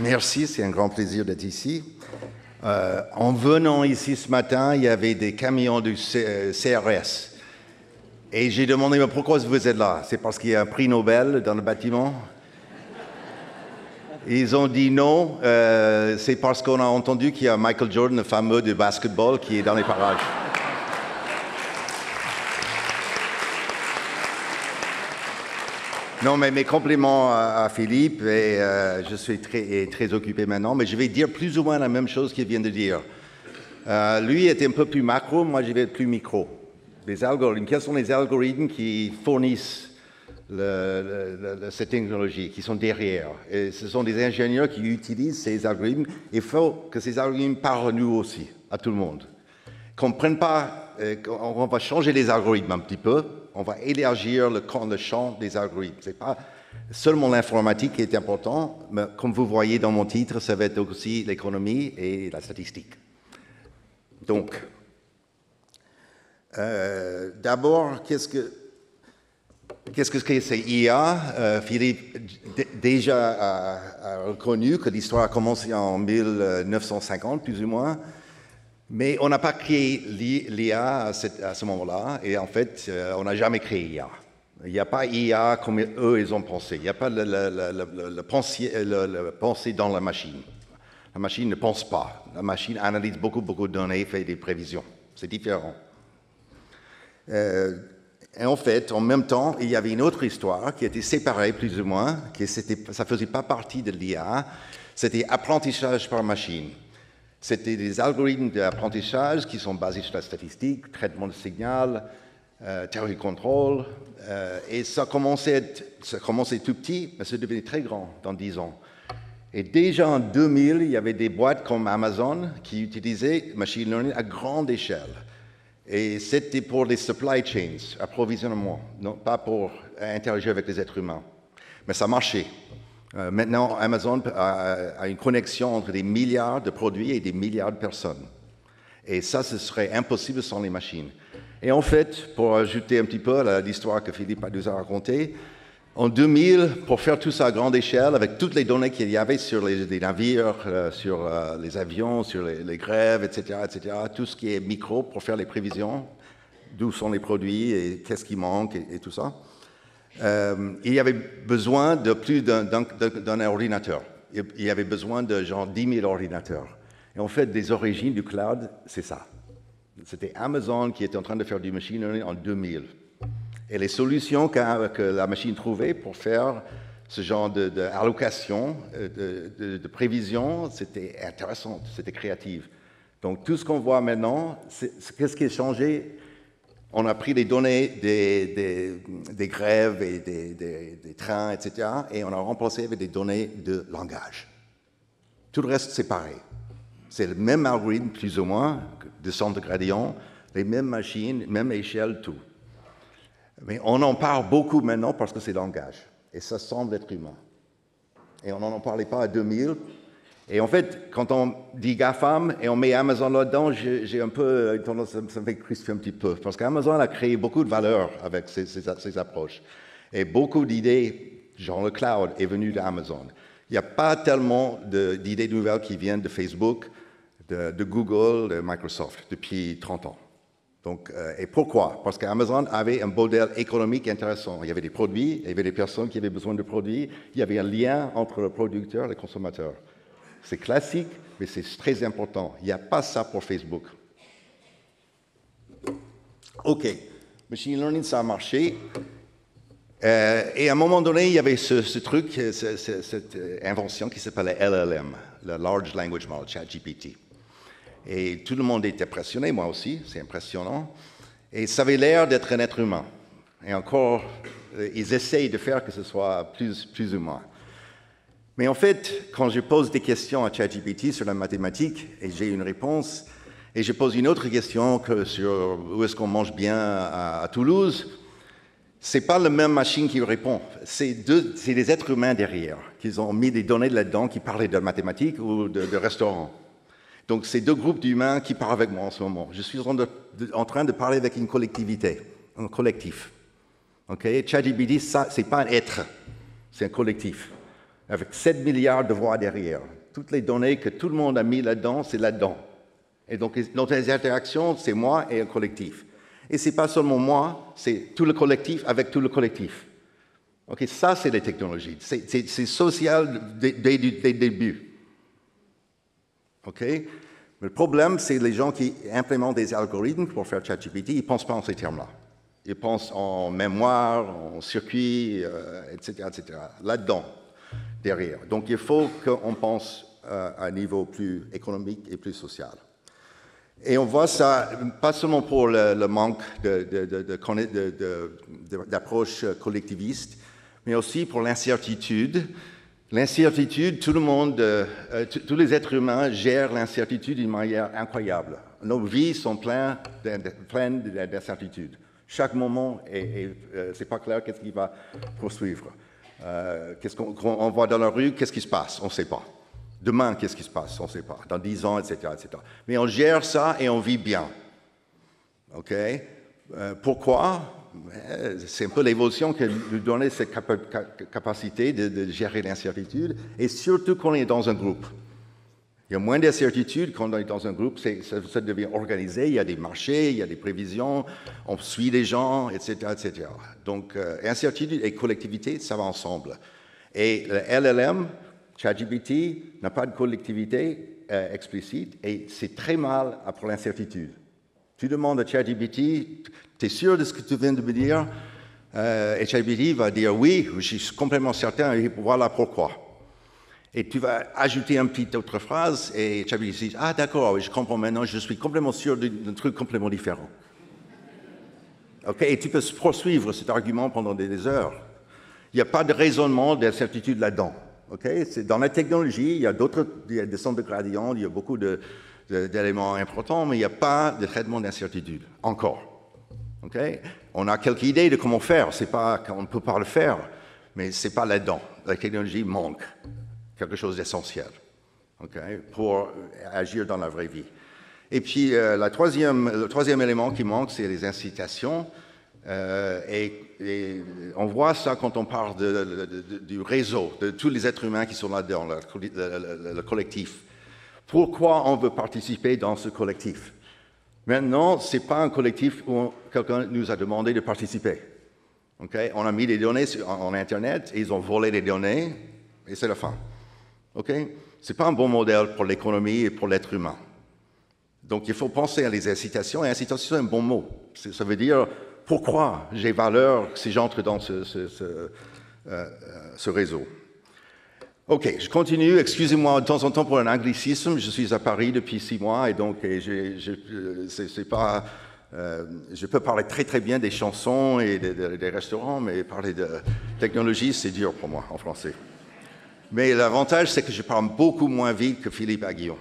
Merci, c'est un grand plaisir d'être ici. En venant ici ce matin, il y avait des camions du CRS. Et j'ai demandé, mais pourquoi vous êtes là? C'est parce qu'il y a un prix Nobel dans le bâtiment? Ils ont dit non, c'est parce qu'on a entendu qu'il y a Michael Jordan, le fameux de basketball, qui est dans les parages. Non, mais mes compliments à Philippe, et je suis très occupé maintenant, mais je vais dire plus ou moins la même chose qu'il vient de dire. Lui était un peu plus macro, moi je vais être plus micro. Les algorithmes, quels sont les algorithmes qui fournissent cette technologie, qui sont derrière? Et ce sont des ingénieurs qui utilisent ces algorithmes. Il faut que ces algorithmes parlent à nous aussi, à tout le monde. Qu'on ne prenne pas, on va changer les algorithmes un petit peu, on va élargir le champ des algorithmes. Ce n'est pas seulement l'informatique qui est important, mais comme vous voyez dans mon titre, ça va être aussi l'économie et la statistique. Donc, d'abord, qu'est-ce que c'est IA? Philippe déjà a reconnu que l'histoire a commencé en 1950, plus ou moins. Mais on n'a pas créé l'IA à ce moment-là, et en fait, on n'a jamais créé IA. Il n'y a pas IA comme eux, ils ont pensé. Il n'y a pas le penser dans la machine. La machine ne pense pas. La machine analyse beaucoup de données, fait des prévisions. C'est différent. Et en fait, en même temps, il y avait une autre histoire qui était séparée plus ou moins, ça ne faisait pas partie de l'IA, c'était apprentissage par machine. C'était des algorithmes d'apprentissage qui sont basés sur la statistique, traitement de signal, théorie de contrôle, et ça commençait tout petit, mais ça devenait très grand dans 10 ans. Et déjà en 2000, il y avait des boîtes comme Amazon qui utilisaient machine learning à grande échelle. Et c'était pour les supply chains, approvisionnement, non pas pour interagir avec les êtres humains. Mais ça marchait. Maintenant, Amazon a une connexion entre des milliards de produits et des milliards de personnes. Et ça, ce serait impossible sans les machines. Et en fait, pour ajouter un petit peu à l'histoire que Philippe nous a racontée, en 2000, pour faire tout ça à grande échelle, avec toutes les données qu'il y avait sur les navires, sur les avions, sur les grèves, etc., tout ce qui est micro pour faire les prévisions, d'où sont les produits et qu'est-ce qui manque et tout ça, il y avait besoin de plus d'un ordinateur. Il y avait besoin de genre 10 000 ordinateurs. Et en fait, des origines du cloud, c'est ça. C'était Amazon qui était en train de faire du machine learning en 2000. Et les solutions que la machine trouvait pour faire ce genre d'allocation, de prévision, c'était intéressant, c'était créatif. Donc tout ce qu'on voit maintenant, qu'est-ce qui a changé? On a pris les données des grèves et des trains, etc., et on a remplacé avec des données de langage. Tout le reste, c'est pareil. C'est le même algorithme, plus ou moins, descente de gradient, les mêmes machines, même échelle, tout. Mais on en parle beaucoup maintenant parce que c'est langage. Et ça semble être humain. Et on n'en parlait pas à 2000. Et en fait, quand on dit GAFAM et on met Amazon là-dedans, j'ai un peu tendance, ça me fait crisper un petit peu. Parce qu'Amazon a créé beaucoup de valeur avec ces approches. Et beaucoup d'idées, genre le cloud, est venu d'Amazon. Il n'y a pas tellement d'idées nouvelles qui viennent de Facebook, de Google, de Microsoft depuis 30 ans. Donc, et pourquoi? Parce qu'Amazon avait un modèle économique intéressant. Il y avait des produits, il y avait des personnes qui avaient besoin de produits, il y avait un lien entre le producteur et le consommateur. C'est classique, mais c'est très important. Il n'y a pas ça pour Facebook. OK, machine learning, ça a marché. Et à un moment donné, il y avait ce truc, cette invention qui s'appelait LLM, le Large Language Model, ChatGPT. Et tout le monde était impressionné, moi aussi, c'est impressionnant. Et ça avait l'air d'être un être humain. Et encore, ils essayent de faire que ce soit plus humain. Mais en fait, quand je pose des questions à ChatGPT sur la mathématique, et j'ai une réponse, et je pose une autre question sur où est-ce qu'on mange bien à Toulouse, ce n'est pas la même machine qui répond. C'est des êtres humains derrière, qui ont mis des données là-dedans qui parlaient de mathématiques ou de restaurants. Donc, c'est deux groupes d'humains qui parlent avec moi en ce moment. Je suis en train de parler avec une collectivité, un collectif. Okay? ChatGPT, ce n'est pas un être, c'est un collectif, avec 7 milliards de voix derrière. toutes les données que tout le monde a mis là-dedans, c'est là-dedans. Et donc, notre interaction, c'est moi et un collectif. Et ce n'est pas seulement moi, c'est tout le collectif avec tout le collectif. Okay, ça, c'est les technologies. C'est social dès le début. Okay? Le problème, c'est les gens qui implémentent des algorithmes pour faire ChatGPT, ils ne pensent pas en ces termes-là. Ils pensent en mémoire, en circuit, etc., etc. Là-dedans, derrière. Donc, il faut qu'on pense à un niveau plus économique et plus social. Et on voit ça, pas seulement pour le manque d'approche collectiviste, mais aussi pour l'incertitude. L'incertitude, tout le monde, tous les êtres humains gèrent l'incertitude d'une manière incroyable. Nos vies sont pleines d'incertitudes. Chaque moment, c'est pas clair qu'est-ce qui va poursuivre. Qu'est-ce qu'on voit dans la rue, qu'est-ce qui se passe? On ne sait pas. Demain, qu'est-ce qui se passe? On ne sait pas. Dans 10 ans, etc., etc. Mais on gère ça et on vit bien. OK? Pourquoi? C'est un peu l'évolution qui nous donne cette capacité de gérer l'incertitude, et surtout quand on est dans un groupe. Il y a moins d'incertitude quand on est dans un groupe, ça devient organisé, il y a des marchés, il y a des prévisions, on suit les gens, etc., etc. Donc, incertitude et collectivité, ça va ensemble. Et le LLM, ChatGPT, n'a pas de collectivité explicite, et c'est très mal pour l'incertitude. Tu demandes à ChatGPT, tu es sûr de ce que tu viens de me dire? Et ChatGPT va dire oui, je suis complètement certain, et voilà pourquoi. Et tu vas ajouter une petite autre phrase, et ChatGPT dit, ah d'accord, je comprends maintenant, je suis complètement sûr d'un truc complètement différent. Okay? Et tu peux poursuivre cet argument pendant des heures. Il n'y a pas de raisonnement d'incertitude là-dedans. Okay? Dans la technologie, il y a des centres de gradients, il y a beaucoup d'éléments importants, mais il n'y a pas de traitement d'incertitude, encore. Okay? On a quelques idées de comment faire, c'est pas qu'on ne peut pas le faire, mais ce n'est pas là-dedans. La technologie manque quelque chose d'essentiel, okay? Pour agir dans la vraie vie. Et puis, le troisième élément qui manque, c'est les incitations. Et on voit ça quand on parle du réseau, de tous les êtres humains qui sont là-dedans, le collectif. Pourquoi on veut participer dans ce collectif? Maintenant, ce n'est pas un collectif où quelqu'un nous a demandé de participer. Okay? On a mis des données en Internet, et ils ont volé les données, et c'est la fin. Okay? Ce n'est pas un bon modèle pour l'économie et pour l'être humain. Donc, il faut penser à les incitations, et incitation, c'est un bon mot. Ça veut dire pourquoi j'ai valeur si j'entre dans ce réseau. OK, je continue. Excusez-moi de temps en temps pour un anglicisme. Je suis à Paris depuis 6 mois et donc je peux parler très très bien des chansons et des restaurants, mais parler de technologie, c'est dur pour moi en français. Mais l'avantage, c'est que je parle beaucoup moins vite que Philippe Aguillon.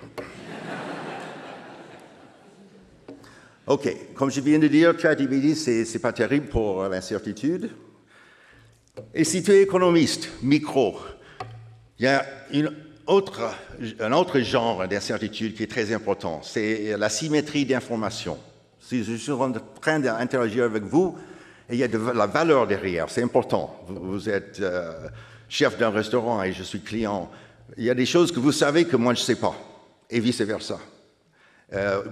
OK, comme je viens de dire, ChatGPT, c'est pas terrible pour l'incertitude. Et si tu es économiste, micro, il y a un autre genre d'incertitude qui est très important, c'est la symétrie d'information. Si je suis en train d'interagir avec vous, et il y a de la valeur derrière, c'est important. Vous êtes chef d'un restaurant et je suis client. Il y a des choses que vous savez que moi je ne sais pas, et vice-versa.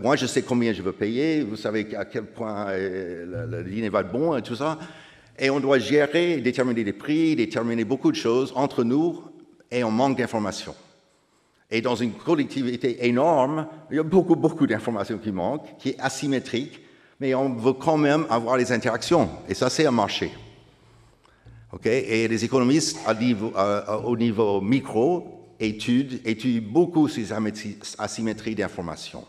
Moi je sais combien je veux payer, vous savez à quel point le dîner va être bon et tout ça. Et on doit gérer, déterminer les prix, déterminer beaucoup de choses entre nous, et on manque d'informations. Et dans une collectivité énorme, il y a beaucoup d'informations qui manquent, qui est asymétrique, mais on veut quand même avoir les interactions. Et ça, c'est un marché. Okay? Et les économistes, au niveau micro, étudient beaucoup ces asymétries d'informations.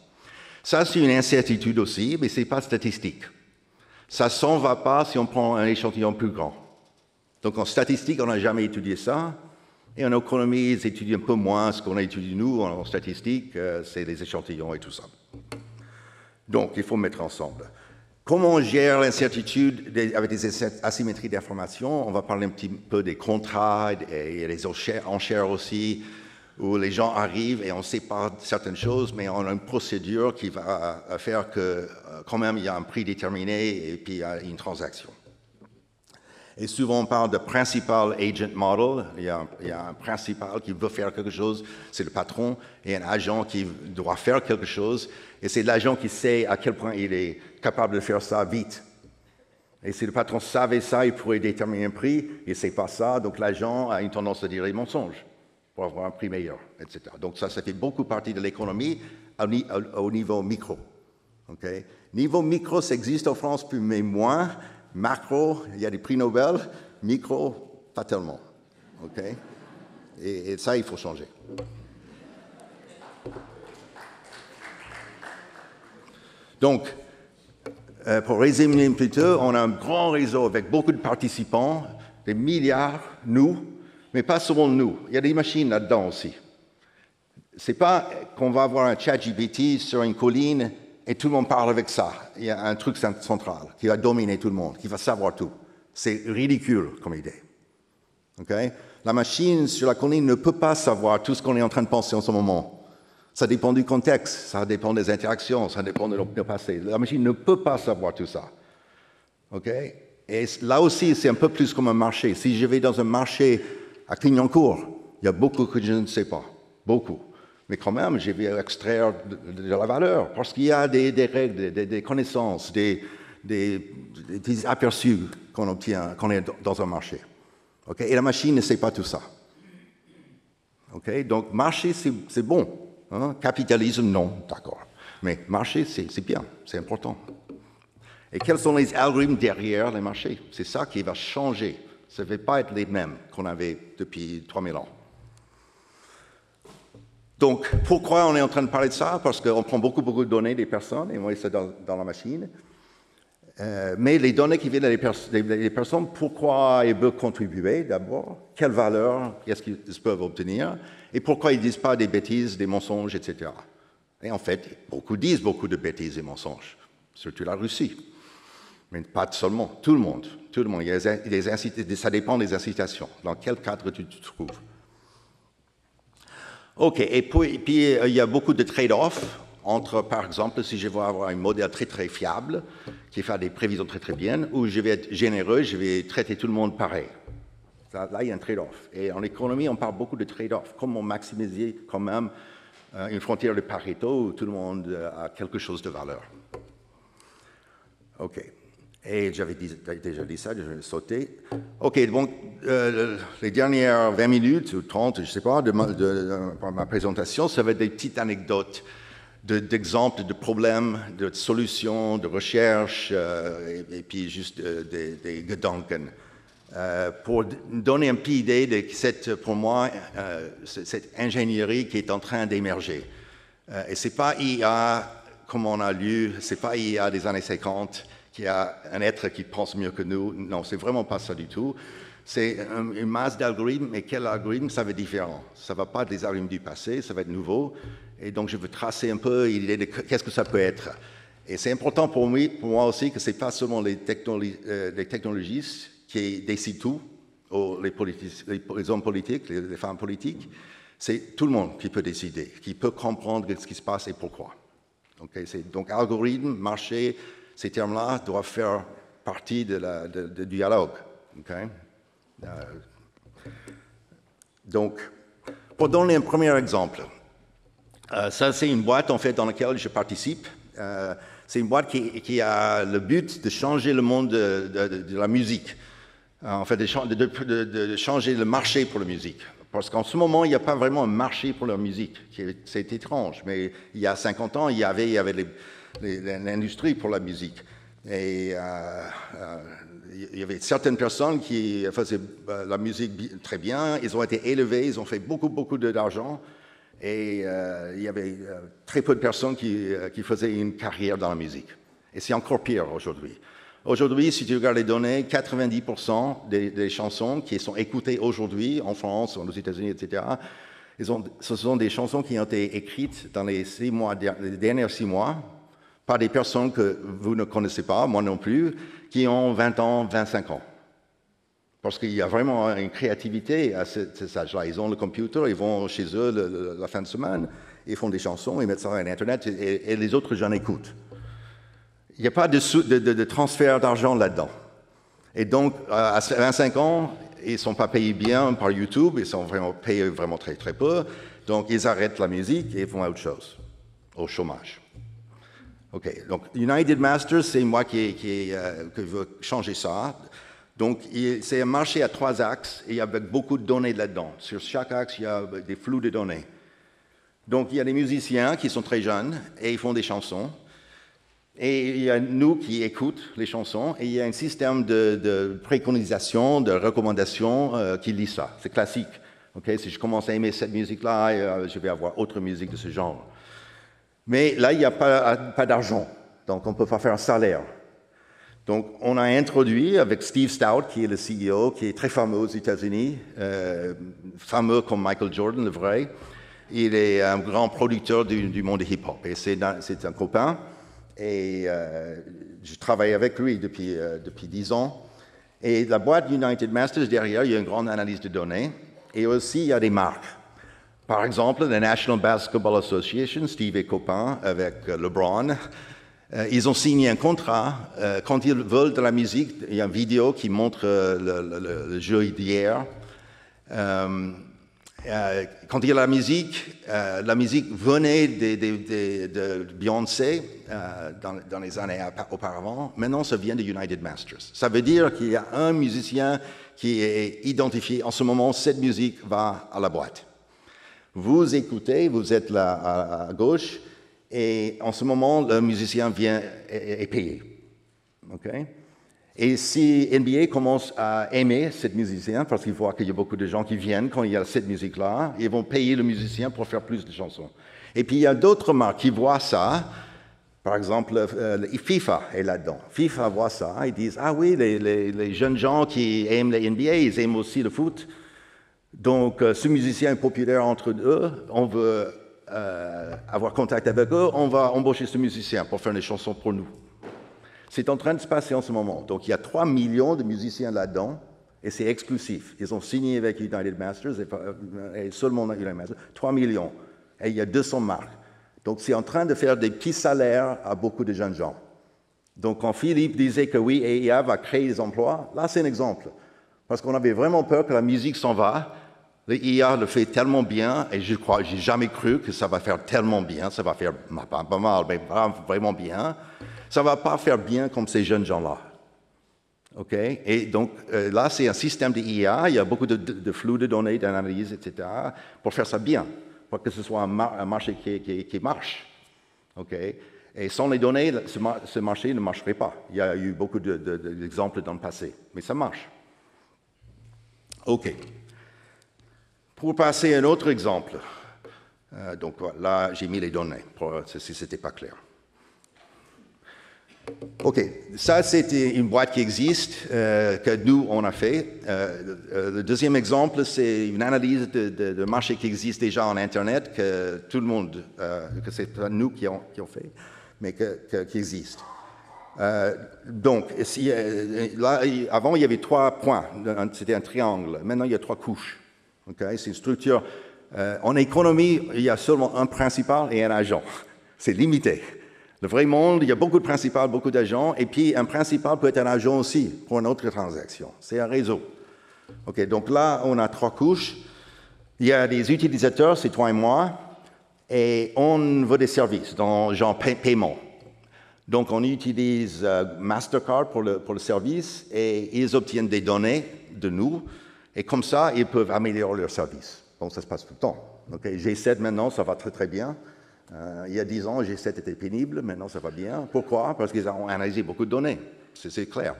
Ça, c'est une incertitude aussi, mais ce n'est pas statistique. Ça ne s'en va pas si on prend un échantillon plus grand. Donc en statistique, on n'a jamais étudié ça. Et en économie, ils étudient un peu moins ce qu'on a étudié nous. En statistique, c'est les échantillons et tout ça. Donc, il faut mettre ensemble. Comment on gère l'incertitude avec des asymétries d'information? On va parler un petit peu des contrats et des enchères aussi, où les gens arrivent et on ne sait pas certaines choses, mais on a une procédure qui va faire que, quand même, il y a un prix déterminé et puis il y a une transaction. Et souvent, on parle de principal agent model. Il y a un principal qui veut faire quelque chose, c'est le patron, et un agent qui doit faire quelque chose, et c'est l'agent qui sait à quel point il est capable de faire ça vite. Et si le patron savait ça, il pourrait déterminer un prix, il ne sait pas ça, donc l'agent a une tendance à dire des mensonges pour avoir un prix meilleur, etc. Donc ça fait beaucoup partie de l'économie au niveau micro. Okay? Niveau micro, ça existe en France, mais moins. Macro, il y a des prix Nobel. Micro, pas tellement. Okay? Et ça, il faut changer. Donc, pour résumer un petit peu, on a un grand réseau avec beaucoup de participants, des milliards, nous, mais pas seulement nous. Il y a des machines là-dedans aussi. Ce n'est pas qu'on va avoir un ChatGPT sur une colline et tout le monde parle avec ça. Il y a un truc central qui va dominer tout le monde, qui va savoir tout. C'est ridicule comme idée. Okay? La machine sur la colline ne peut pas savoir tout ce qu'on est en train de penser en ce moment. Ça dépend du contexte, ça dépend des interactions, ça dépend de le passé. La machine ne peut pas savoir tout ça. Okay? Et là aussi, c'est un peu plus comme un marché. Si je vais dans un marché à Clignancourt, il y a beaucoup que je ne sais pas. Beaucoup. Mais quand même, je vais extraire de la valeur, parce qu'il y a des règles, des connaissances, des aperçus qu'on obtient quand on est dans un marché. Okay? Et la machine ne sait pas tout ça. Okay? Donc, marché, c'est bon. Hein? Capitalisme, non, d'accord. Mais marché, c'est bien, c'est important. Et quels sont les algorithmes derrière les marchés? C'est ça qui va changer. Ça ne va pas être les mêmes qu'on avait depuis 3000 ans. Donc, pourquoi on est en train de parler de ça? Parce qu'on prend beaucoup de données des personnes et on met ça dans la machine. Mais les données qui viennent des personnes, pourquoi ils veulent contribuer d'abord? Quelle valeur est-ce qu'ils peuvent obtenir? Et pourquoi ils ne disent pas des bêtises, des mensonges, etc. Et en fait, beaucoup disent beaucoup de bêtises et mensonges, surtout la Russie. Mais pas seulement, tout le monde. Tout le monde. Il y a ça dépend des incitations. Dans quel cadre tu te trouves? OK, et puis il y a beaucoup de trade-off entre, par exemple, si je veux avoir un modèle très fiable, qui fait des prévisions très bien, ou je vais être généreux, je vais traiter tout le monde pareil. Là, il y a un trade-off. Et en économie, on parle beaucoup de trade-off. Comment maximiser quand même une frontière de Pareto où tout le monde a quelque chose de valeur. OK. Et j'avais déjà dit ça, je vais sauter. OK, donc les dernières 20 minutes ou 30, je ne sais pas, de ma présentation, ça va être des petites anecdotes d'exemples de problèmes, de solutions, de recherches, et puis juste des Gedanken. Pour donner un peu d'idée de pour moi, cette ingénierie qui est en train d'émerger. Et ce n'est pas IA, comme on a lu, ce n'est pas IA des années 50, qui a un être qui pense mieux que nous. Non, c'est vraiment pas ça du tout. C'est une masse d'algorithmes, mais quel algorithme, ça va être différent. Ça ne va pas être des algorithmes du passé, ça va être nouveau. Et donc, je veux tracer un peu l'idée de qu'est-ce que ça peut être. Et c'est important pour moi aussi que ce n'est pas seulement les technologistes qui décident tout, ou les hommes politiques, les femmes politiques. C'est tout le monde qui peut décider, qui peut comprendre ce qui se passe et pourquoi. Okay? Donc, algorithme, marché, ces termes-là doivent faire partie du dialogue. Okay? Donc, pour donner un premier exemple, ça c'est une boîte en fait dans laquelle je participe. C'est une boîte qui a le but de changer le monde de la musique. En fait, de changer le marché pour la musique. Parce qu'en ce moment, il n'y a pas vraiment un marché pour la musique. C'est étrange, mais il y a 50 ans, il y avait l'industrie pour la musique. Et il y avait certaines personnes qui faisaient la musique très bien, ils ont été élevés, ils ont fait beaucoup d'argent, et il y avait très peu de personnes qui faisaient une carrière dans la musique. Et c'est encore pire aujourd'hui. Aujourd'hui, si tu regardes les données, 90% des chansons qui sont écoutées aujourd'hui en France, aux États-Unis, etc., ce sont des chansons qui ont été écrites dans les derniers 6 mois, par des personnes que vous ne connaissez pas, moi non plus, qui ont 20 ans, 25 ans. Parce qu'il y a vraiment une créativité à cet âge-là. Ils ont le computer, ils vont chez eux la fin de semaine, ils font des chansons, ils mettent ça sur Internet et les autres jeunes écoutent. Il n'y a pas de transfert d'argent là-dedans. Et donc, à 25 ans, ils ne sont pas payés bien par YouTube, ils sont vraiment payés vraiment très, très peu. Donc, ils arrêtent la musique et font autre chose, au chômage. OK, donc United Masters, c'est moi qui veux changer ça. Donc, c'est un marché à 3 axes et avec beaucoup de données là-dedans. Sur chaque axe, il y a des flux de données. Donc, il y a des musiciens qui sont très jeunes et ils font des chansons. Et il y a nous qui écoutons les chansons et il y a un système de préconisation, de recommandation qui lit ça. C'est classique. Okay? Si je commence à aimer cette musique-là, je vais avoir autre musique de ce genre. Mais là, il n'y a pas d'argent. Donc, on ne peut pas faire un salaire. Donc, on a introduit avec Steve Stout, qui est le CEO, qui est très fameux aux États-Unis, fameux comme Michael Jordan, le vrai. Il est un grand producteur du monde hip-hop. Et c'est un copain. Et je travaille avec lui depuis 10 ans. Et la boîte United Masters, derrière, il y a une grande analyse de données. Et aussi, il y a des marques. Par exemple, la National Basketball Association, Steve est copain avec LeBron. Ils ont signé un contrat. Quand ils veulent de la musique, il y a une vidéo qui montre le jeu d'hier. Quand il y a la musique venait de Beyoncé dans les années auparavant. Maintenant, ça vient de United Masters. Ça veut dire qu'il y a un musicien qui est identifié. En ce moment, cette musique va à la boîte. Vous écoutez, vous êtes là à gauche, et en ce moment, le musicien est payé. Okay? Et si NBA commence à aimer cette musicien, parce qu'il voit qu'il y a beaucoup de gens qui viennent quand il y a cette musique-là, ils vont payer le musicien pour faire plus de chansons. Et puis il y a d'autres marques qui voient ça. Par exemple, FIFA est là-dedans. FIFA voit ça, ils disent « Ah oui, les jeunes gens qui aiment les NBA, ils aiment aussi le foot. Donc, ce musicien est populaire entre eux, on veut avoir contact avec eux, on va embaucher ce musicien pour faire des chansons pour nous. » C'est en train de se passer en ce moment. Donc, il y a 3 millions de musiciens là-dedans, et c'est exclusif. Ils ont signé avec United Masters, et seulement United Masters, 3 millions. Et il y a 200 marques. Donc, c'est en train de faire des petits salaires à beaucoup de jeunes gens. Donc, quand Philippe disait que oui, IA va créer des emplois, là, c'est un exemple. Parce qu'on avait vraiment peur que la musique s'en va. L'IA le fait tellement bien, et j'ai jamais cru que ça va faire tellement bien. Ça va faire pas mal, mais vraiment bien. Ça ne va pas faire bien comme ces jeunes gens-là. Okay? Et donc, là, c'est un système d'IA. Il y a beaucoup de flux de données, d'analyse, etc., pour faire ça bien, pour que ce soit un marché qui marche. Okay? Et sans les données, ce marché ne marcherait pas. Il y a eu beaucoup d'exemples dans le passé, mais ça marche. OK. Pour passer à un autre exemple, donc là, j'ai mis les données, si ce n'était pas clair. OK, ça c'était une boîte qui existe, que nous on a fait. Le deuxième exemple, c'est une analyse de marché qui existe déjà en Internet, que tout le monde, que c'est pas nous qui ont fait, mais qui existe. Donc, là, avant il y avait 3 points, c'était un triangle. Maintenant il y a 3 couches. Okay? C'est une structure. En économie, il y a seulement un principal et un agent. C'est limité. Le vrai monde, il y a beaucoup de principales, beaucoup d'agents, et puis un principal peut être un agent aussi pour une autre transaction. C'est un réseau. Okay, donc là, on a 3 couches. Il y a des utilisateurs, c'est toi et moi, et on veut des services, dans genre paiement. Donc on utilise Mastercard pour le service, et ils obtiennent des données de nous, et comme ça, ils peuvent améliorer leur service. Donc ça se passe tout le temps. Okay, G7 maintenant, ça va très très bien. Il y a 10 ans, G7 était pénible, maintenant ça va bien. Pourquoi? Parce qu'ils ont analysé beaucoup de données, c'est clair.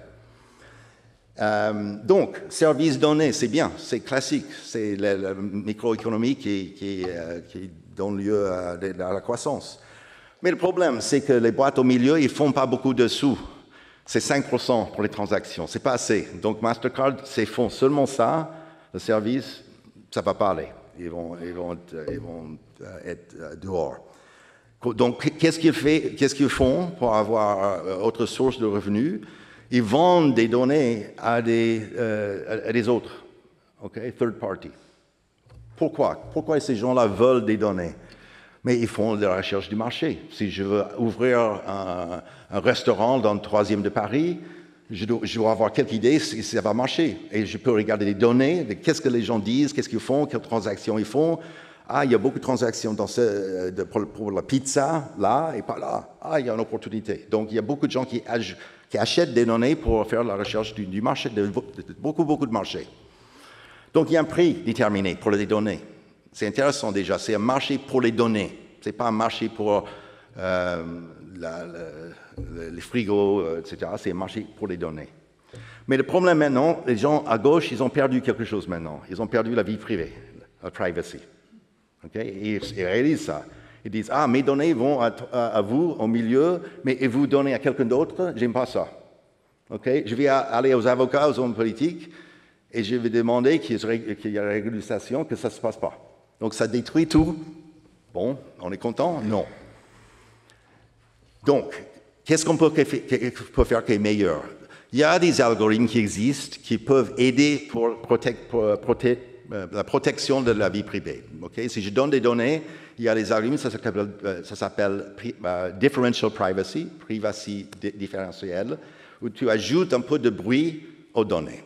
Donc, service données, c'est bien, c'est classique, c'est la microéconomie qui donne lieu à la croissance. Mais le problème, c'est que les boîtes au milieu, ils ne font pas beaucoup de sous. C'est 5% pour les transactions, c'est pas assez. Donc Mastercard, ils font seulement ça, le service, ça ne va pas aller. Ils vont être dehors. Donc, qu'est-ce qu'ils font pour avoir autre source de revenus? Ils vendent des données à des autres, okay? Third party. Pourquoi ces gens-là veulent des données? Mais ils font de la recherche du marché. Si je veux ouvrir un restaurant dans le 3e de Paris, je dois avoir quelques idées si ça va marcher. Et je peux regarder les données, qu'est-ce que les gens disent, qu'est-ce qu'ils font, quelles transactions ils font. Ah, il y a beaucoup de transactions pour la pizza, là et pas là. Ah, il y a une opportunité. Donc, il y a beaucoup de gens qui achètent des données pour faire la recherche du marché, beaucoup de marchés. Donc, il y a un prix déterminé pour les données. C'est intéressant déjà, c'est un marché pour les données. Ce n'est pas un marché pour les frigos, etc. C'est un marché pour les données. Mais le problème maintenant, les gens à gauche, ils ont perdu quelque chose maintenant. Ils ont perdu la vie privée, la privacy. Okay? Ils réalisent ça. Ils disent, ah, mes données vont à vous, au milieu, mais et vous donnez à quelqu'un d'autre, j'aime pas ça. Okay? Je vais aller aux avocats, aux hommes politiques, et je vais demander qu'il y ait régulation, que ça ne se passe pas. Donc ça détruit tout. Bon, on est content? Non. Donc, qu'est-ce qu'on peut faire qui est meilleur? Il y a des algorithmes qui existent qui peuvent aider pour la protection de la vie privée. Okay? Si je donne des données, il y a des algorithmes, ça s'appelle differential privacy, privacy différentielle, où tu ajoutes un peu de bruit aux données.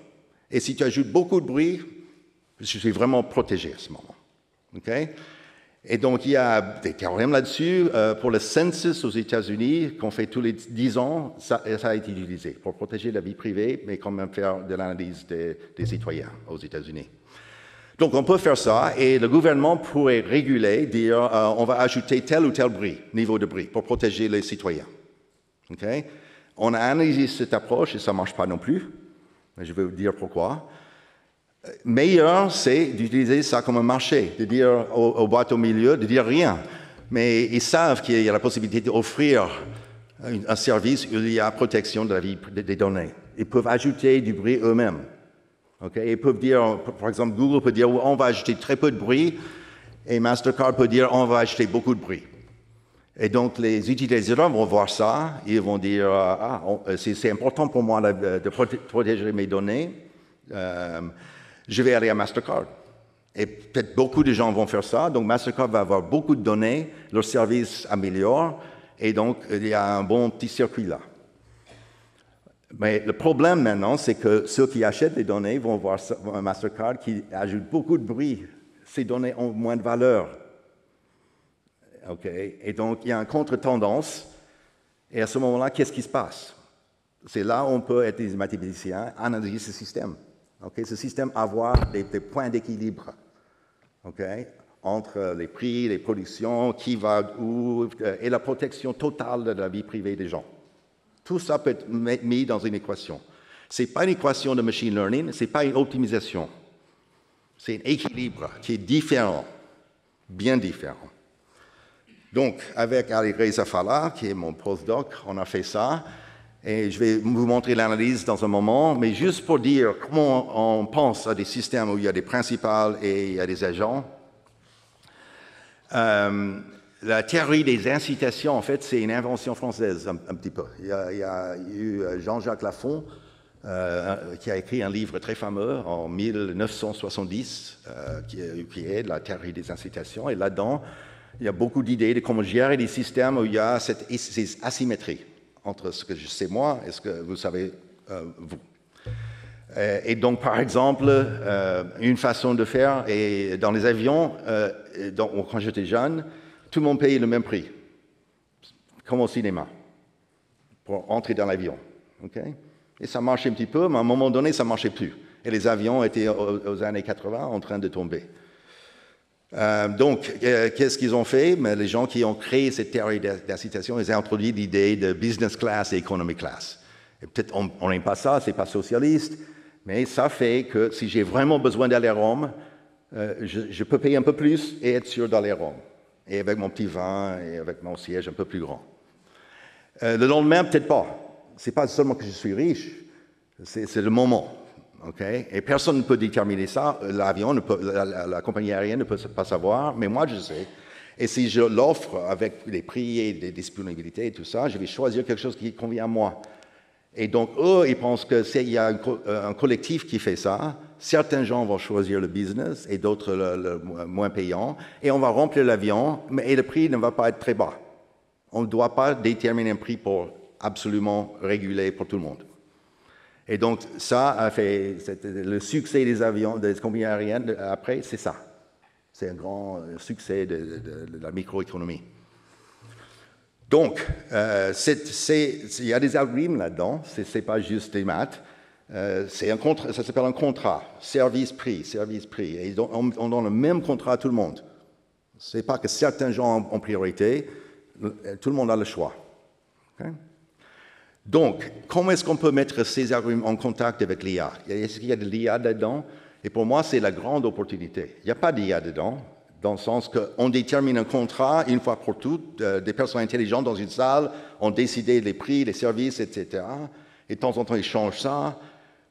Et si tu ajoutes beaucoup de bruit, je suis vraiment protégé à ce moment. Okay? Et donc, il y a des théorèmes là-dessus. Pour le census aux États-Unis, qu'on fait tous les 10 ans, ça a été utilisé pour protéger la vie privée, mais quand même faire de l'analyse des citoyens aux États-Unis. Donc, on peut faire ça, et le gouvernement pourrait réguler, dire on va ajouter tel ou tel niveau de bruit, pour protéger les citoyens. Okay? On a analysé cette approche, et ça ne marche pas non plus. Je vais vous dire pourquoi. Meilleur, c'est d'utiliser ça comme un marché, de dire aux boîtes au milieu, de dire rien. Mais ils savent qu'il y a la possibilité d'offrir un service où il y a protection de la vie des données. Ils peuvent ajouter du bruit eux-mêmes. Okay? Ils peuvent dire, par exemple, Google peut dire on va ajouter très peu de bruit, et Mastercard peut dire on va ajouter beaucoup de bruit. Et donc, les utilisateurs vont voir ça, ils vont dire c'est important pour moi de protéger mes données. Je vais aller à Mastercard. Et peut-être beaucoup de gens vont faire ça. Donc, Mastercard va avoir beaucoup de données, leur service améliore, et donc, il y a un bon petit circuit là. Mais le problème maintenant, c'est que ceux qui achètent les données vont voir un Mastercard qui ajoute beaucoup de bruit. Ces données ont moins de valeur. Okay? Et donc, il y a une contre-tendance. Et à ce moment-là, qu'est-ce qui se passe? C'est là où on peut être des mathématiciens, analyser ce système. Okay? Ce système avoir des points d'équilibre entre les prix, les productions, qui va où, et la protection totale de la vie privée des gens. Tout ça peut être mis dans une équation. Ce n'est pas une équation de machine learning, ce n'est pas une optimisation. C'est un équilibre qui est différent, bien différent. Donc, avec Ali Reza Fallah, qui est mon postdoc, on a fait ça. Et je vais vous montrer l'analyse dans un moment, mais juste pour dire comment on pense à des systèmes où il y a des principales et il y a des agents. La théorie des incitations, en fait, c'est une invention française, un petit peu. Il y a eu Jean-Jacques Lafont, qui a écrit un livre très fameux en 1970, qui est la théorie des incitations. Et là-dedans, il y a beaucoup d'idées de comment gérer des systèmes où il y a cette asymétrie entre ce que je sais moi et ce que vous savez vous. Et donc, par exemple, une façon de faire, et dans les avions, quand j'étais jeune, tout le monde payait le même prix, comme au cinéma, pour entrer dans l'avion. Okay? Et ça marchait un petit peu, mais à un moment donné, ça ne marchait plus. Et les avions étaient, aux années 80, en train de tomber. Donc, qu'est-ce qu'ils ont fait? Mais les gens qui ont créé cette théorie d'incitation, ils ont introduit l'idée de business class et economy class. Et peut-être on n'aime pas ça, c'est pas socialiste, mais ça fait que si j'ai vraiment besoin d'aller à Rome, je peux payer un peu plus et être sûr d'aller à Rome. Et avec mon petit vin et avec mon siège un peu plus grand. Le lendemain, peut-être pas. C'est pas seulement que je suis riche, c'est le moment. Okay? Et personne ne peut déterminer ça. L'avion, la compagnie aérienne ne peut pas savoir, mais moi je sais. Et si je l'offre avec les prix et les disponibilités et tout ça, je vais choisir quelque chose qui convient à moi. Et donc eux, ils pensent qu'il y a un collectif qui fait ça. Certains gens vont choisir le business et d'autres le moins payant. Et on va remplir l'avion, mais le prix ne va pas être très bas. On ne doit pas déterminer un prix pour absolument réguler pour tout le monde. Et donc, ça a fait le succès des avions, des compagnies aériennes, après, c'est ça. C'est un grand succès de la microéconomie. Donc, il y a des algorithmes là-dedans, ce n'est pas juste des maths. Ça s'appelle un contrat, service-prix. Et on donne le même contrat à tout le monde. Ce n'est pas que certains gens ont priorité, tout le monde a le choix. Okay? Donc, comment est-ce qu'on peut mettre ces algorithmes en contact avec l'IA? Est-ce qu'il y a de l'IA dedans? Et pour moi, c'est la grande opportunité. Il n'y a pas d'IA dedans, dans le sens qu'on détermine un contrat une fois pour toutes, des personnes intelligentes dans une salle ont décidé les prix, les services, etc. Et de temps en temps, ils changent ça.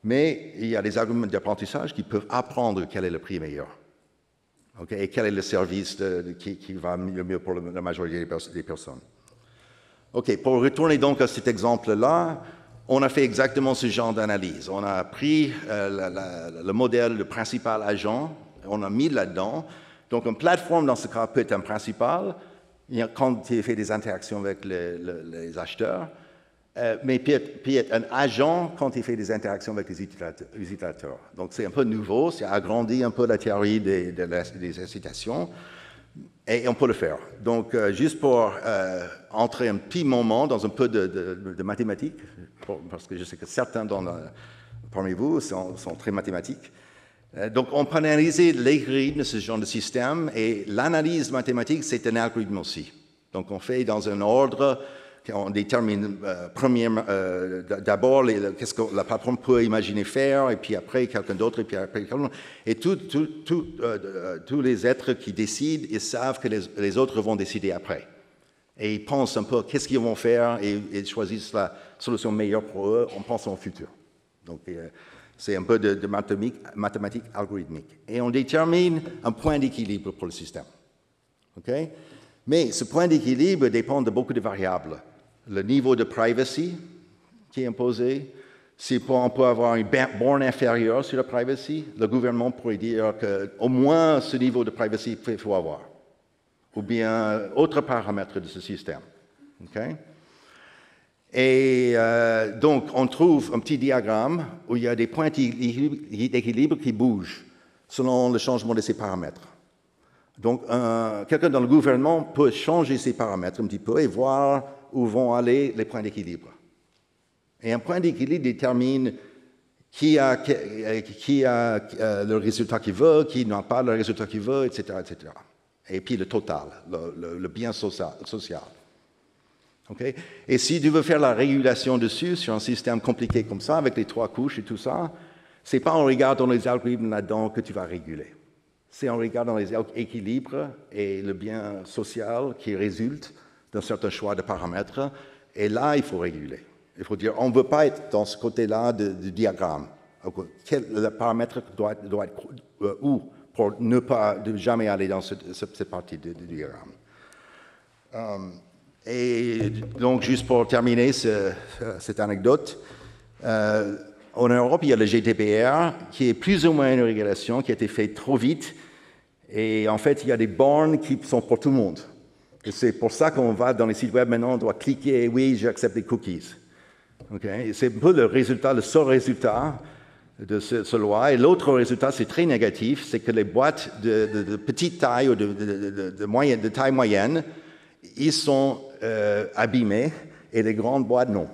Mais il y a des algorithmes d'apprentissage qui peuvent apprendre quel est le prix meilleur. Okay? Et quel est le service qui va le mieux pour la majorité des personnes. OK, pour retourner donc à cet exemple-là, on a fait exactement ce genre d'analyse. On a pris le modèle, le principal agent, on a mis là-dedans. Donc, une plateforme, dans ce cas, peut être un principal, quand il fait des interactions avec les acheteurs, mais peut être un agent quand il fait des interactions avec les utilisateurs. Donc, c'est un peu nouveau, ça agrandit un peu la théorie des incitations. Et on peut le faire. Donc, juste pour entrer un petit moment dans un peu de mathématiques, parce que je sais que certains parmi vous sont très mathématiques. Donc, on peut analyser l'algorithme de ce genre de système, et l'analyse mathématique, c'est un algorithme aussi. Donc, on fait dans un ordre, on détermine d'abord qu'est-ce que la plateforme peut imaginer faire, et puis après quelqu'un d'autre, et puis après quelqu'un d'autre. Et tous les êtres qui décident, ils savent que les autres vont décider après. Et ils pensent un peu qu'est-ce qu'ils vont faire, et ils choisissent la solution meilleure pour eux en pensant au futur. Donc, c'est un peu de mathématiques algorithmiques. Et on détermine un point d'équilibre pour le système. Okay? Mais ce point d'équilibre dépend de beaucoup de variables. Le niveau de privacy qui est imposé, si on peut avoir une borne inférieure sur la privacy, le gouvernement pourrait dire qu'au moins ce niveau de privacy il faut avoir. Ou bien autre paramètre de ce système. Okay? Et donc, on trouve un petit diagramme où il y a des points d'équilibre qui bougent selon le changement de ces paramètres. Donc, quelqu'un dans le gouvernement peut changer ces paramètres un petit peu et voir où vont aller les points d'équilibre. Et un point d'équilibre détermine qui a le résultat qu'il veut, qui n'a pas le résultat qu'il veut, etc., etc. Et puis le total, le bien social. Okay? Et si tu veux faire la régulation dessus, sur un système compliqué comme ça, avec les 3 couches et tout ça, ce n'est pas en regardant les algorithmes là-dedans que tu vas réguler. C'est en regardant les équilibres et le bien social qui résulte d'un certain choix de paramètres. Et là, il faut réguler. Il faut dire, on ne veut pas être dans ce côté-là du diagramme. Le paramètre doit être où pour ne jamais aller dans cette partie du diagramme. Et donc, juste pour terminer cette anecdote, en Europe, il y a le GDPR, qui est plus ou moins une régulation qui a été faite trop vite. Et en fait, il y a des bornes qui sont pour tout le monde. Et c'est pour ça qu'on va dans les sites web maintenant, on doit cliquer, oui, j'accepte les cookies. Okay? C'est un peu le seul résultat de ce loi. Et l'autre résultat, c'est très négatif, c'est que les boîtes de petite taille ou de taille moyenne, ils sont abîmés, et les grandes boîtes, non.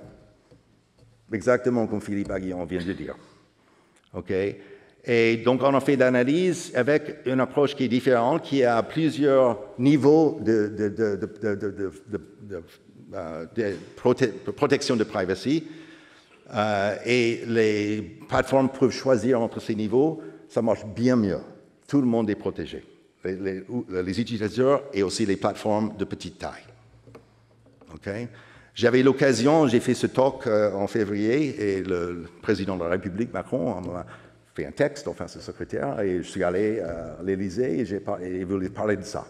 Exactement comme Philippe Aguillon vient de dire. Okay? Et donc, on a fait l'analyse avec une approche qui est différente, qui a plusieurs niveaux de protection de privacy. Et les plateformes peuvent choisir entre ces niveaux. Ça marche bien mieux. Tout le monde est protégé. Les utilisateurs et aussi les plateformes de petite taille. Okay? J'avais l'occasion, j'ai fait ce talk en février, et le président de la République, Macron, m'a fait un texte, enfin ce secrétaire, et je suis allé à l'Élysée et il voulait parler de ça.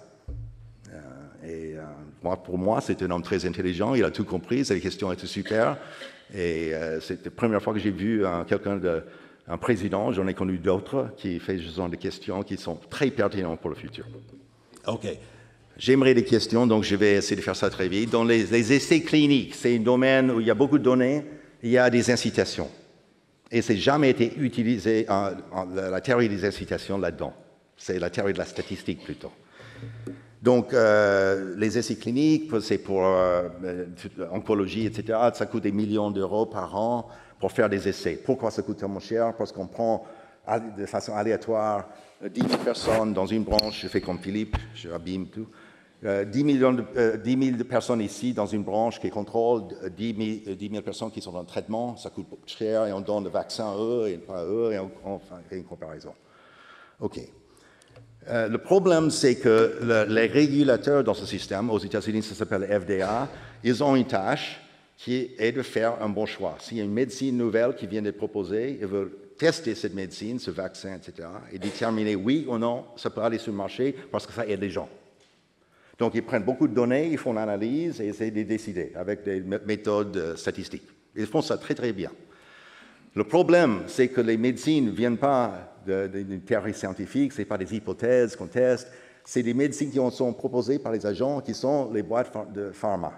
Pour moi, c'est un homme très intelligent, il a tout compris, ses questions étaient super, et c'est la première fois que j'ai vu un président, j'en ai connu d'autres, qui fait ce genre de questions qui sont très pertinentes pour le futur. OK. J'aimerais des questions, donc je vais essayer de faire ça très vite. Dans les essais cliniques, c'est un domaine où il y a beaucoup de données, il y a des incitations. Et ça n'a jamais été utilisé, la théorie des incitations là-dedans. C'est la théorie de la statistique plutôt. Donc, les essais cliniques, c'est pour oncologie, etc. Ça coûte des millions d'euros par an pour faire des essais. Pourquoi ça coûte tellement cher? Parce qu'on prend de façon aléatoire 10 000 personnes dans une branche, je fais comme Philippe, je abîme tout. 10 000 personnes ici dans une branche qui contrôle 10 000 personnes qui sont en traitement, ça coûte cher et on donne le vaccin à eux et pas à eux et on fait une comparaison. OK. Le problème, c'est que les régulateurs dans ce système, aux États-Unis, ça s'appelle FDA, ils ont une tâche qui est de faire un bon choix. S'il y a une médecine nouvelle qui vient d'être proposée, ils veulent tester cette médecine, ce vaccin, etc., et déterminer oui ou non, ça peut aller sur le marché parce que ça aide les gens. Donc, ils prennent beaucoup de données, ils font l'analyse et essaient de décider avec des méthodes statistiques. Ils font ça très, très bien. Le problème, c'est que les médecines ne viennent pas d'une théorie scientifique, ce n'est pas des hypothèses qu'on teste, c'est des médecines qui sont proposées par les agents qui sont les boîtes de pharma.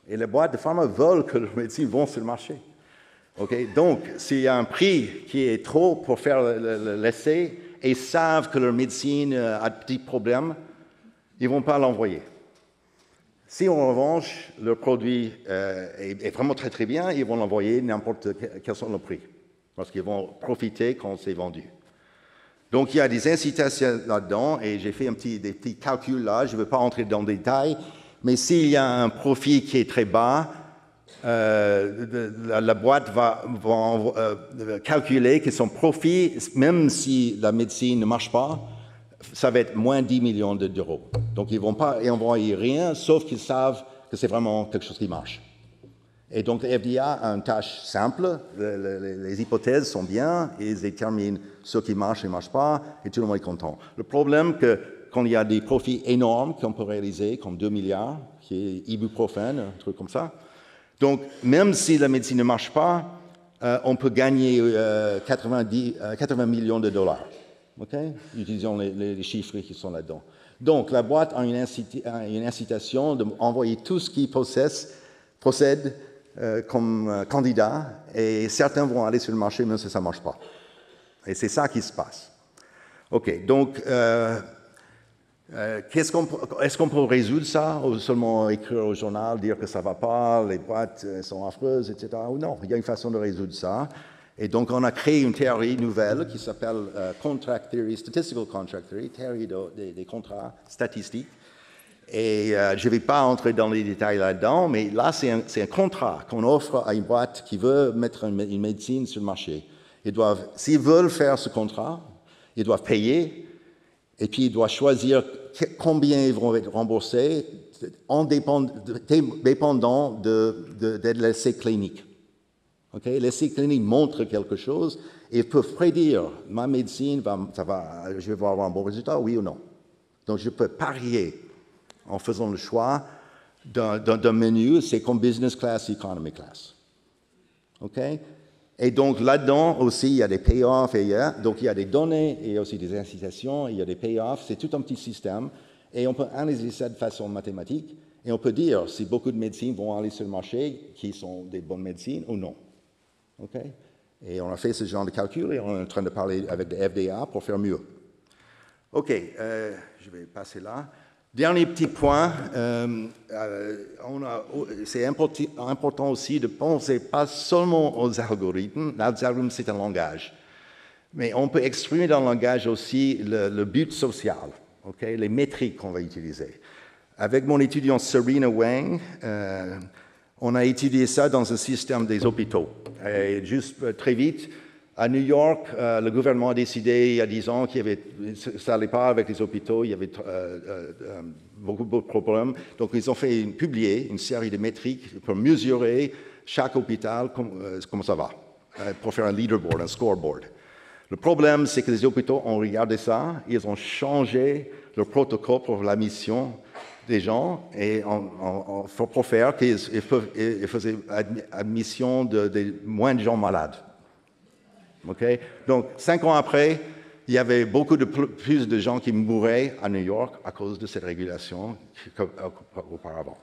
Et les boîtes de pharma veulent que les médecines vont sur le marché. Okay? Donc, s'il y a un prix qui est trop pour faire l'essai et savent que leur médecine a de petits problèmes, ils ne vont pas l'envoyer. Si en revanche, le produit est vraiment très très bien, ils vont l'envoyer n'importe quel soit le prix, parce qu'ils vont profiter quand c'est vendu. Donc il y a des incitations là-dedans, et j'ai fait des petits calculs là, je ne veux pas entrer dans le détail, mais s'il y a un profit qui est très bas, la boîte va calculer que son profit, même si la médecine ne marche pas, ça va être moins 10 millions d'euros. Donc, ils ne vont pas envoyer rien, sauf qu'ils savent que c'est vraiment quelque chose qui marche. Et donc, la FDA a une tâche simple. Les hypothèses sont bien, et ils déterminent ce qui marche et ne marche pas, et tout le monde est content. Le problème, que quand il y a des profits énormes qu'on peut réaliser, comme 2 milliards, qui est ibuprofène, un truc comme ça, donc, même si la médecine ne marche pas, on peut gagner 80 millions de dollars. Okay? Utilisons les chiffres qui sont là-dedans. Donc, la boîte a une incitation d'envoyer tout ce qui possède comme candidat, et certains vont aller sur le marché même si ça ne marche pas. Et c'est ça qui se passe. OK, donc, est-ce qu'on peut résoudre ça, ou seulement écrire au journal, dire que ça ne va pas, les boîtes sont affreuses, etc. Ou non, il y a une façon de résoudre ça. Et donc, on a créé une théorie nouvelle qui s'appelle Contract Theory, Statistical Contract Theory, théorie des contrats statistiques. Et je ne vais pas entrer dans les détails là-dedans, mais là, c'est un contrat qu'on offre à une boîte qui veut mettre une médecine sur le marché. S'ils veulent faire ce contrat, ils doivent payer, et puis ils doivent choisir combien ils vont être remboursés en dépendant de l'essai clinique. Okay? L'essai clinique montre quelque chose et ils peuvent prédire, ma médecine, je vais avoir un bon résultat, oui ou non. Donc, je peux parier en faisant le choix d'un menu, c'est comme business class, economy class. Okay? Et donc, là-dedans aussi, il y a des payoffs, donc il y a des données et aussi des incitations, il y a des payoffs, c'est tout un petit système, et on peut analyser ça de façon mathématique, et on peut dire si beaucoup de médecines vont aller sur le marché, qui sont des bonnes médecines ou non. Okay? Et on a fait ce genre de calcul et on est en train de parler avec le FDA pour faire mieux. OK, je vais passer là. Dernier petit point, c'est important aussi de penser pas seulement aux algorithmes. L'algorithme, c'est un langage. Mais on peut exprimer dans le langage aussi le but social, okay? Les métriques qu'on va utiliser. Avec mon étudiant Serena Wang, on a étudié ça dans un système des hôpitaux. Et juste très vite, à New York, le gouvernement a décidé il y a 10 ans que ça n'allait pas avec les hôpitaux, il y avait beaucoup de problèmes. Donc, ils ont publié une série de métriques pour mesurer chaque hôpital comment ça va, pour faire un leaderboard, un scoreboard. Le problème, c'est que les hôpitaux ont regardé ça, ils ont changé le protocole pour la mission des gens et pour faire qu'ils faisaient admission de moins de gens malades. Okay? Donc, 5 ans après, il y avait beaucoup plus de gens qui mouraient à New York à cause de cette régulation qu'auparavant.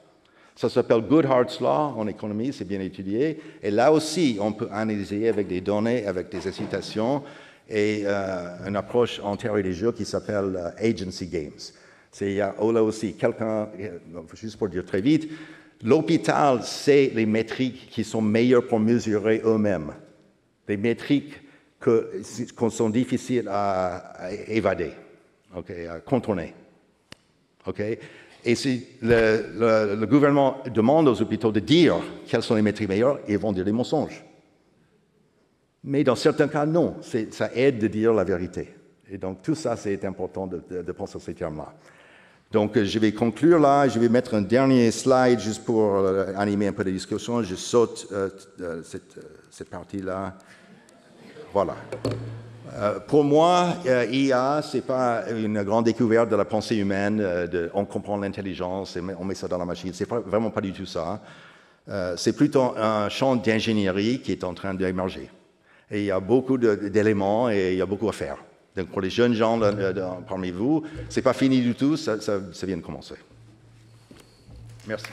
Ça s'appelle Goodhart's Law en économie, c'est bien étudié. Et là aussi, on peut analyser avec des données, avec des incitations et une approche en théorie des jeux qui s'appelle Agency Games. Il y a là aussi quelqu'un, juste pour dire très vite, l'hôpital sait les métriques qui sont meilleures pour mesurer eux-mêmes. Des métriques qui sont difficiles à évader, okay, à contourner. Okay? Et si le gouvernement demande aux hôpitaux de dire quelles sont les métriques meilleures, ils vont dire des mensonges. Mais dans certains cas, non. Ça aide de dire la vérité. Et donc, tout ça, c'est important de penser à ces termes-là. Donc, je vais conclure là. Je vais mettre un dernier slide juste pour animer un peu de discussion. Je saute cette partie-là. Voilà. Pour moi, IA, ce n'est pas une grande découverte de la pensée humaine, on comprend l'intelligence et on met ça dans la machine. Ce n'est vraiment pas du tout ça. C'est plutôt un champ d'ingénierie qui est en train d'émerger. Et il y a beaucoup d'éléments et il y a beaucoup à faire. Donc pour les jeunes gens parmi vous, ce n'est pas fini du tout, ça vient de commencer. Merci.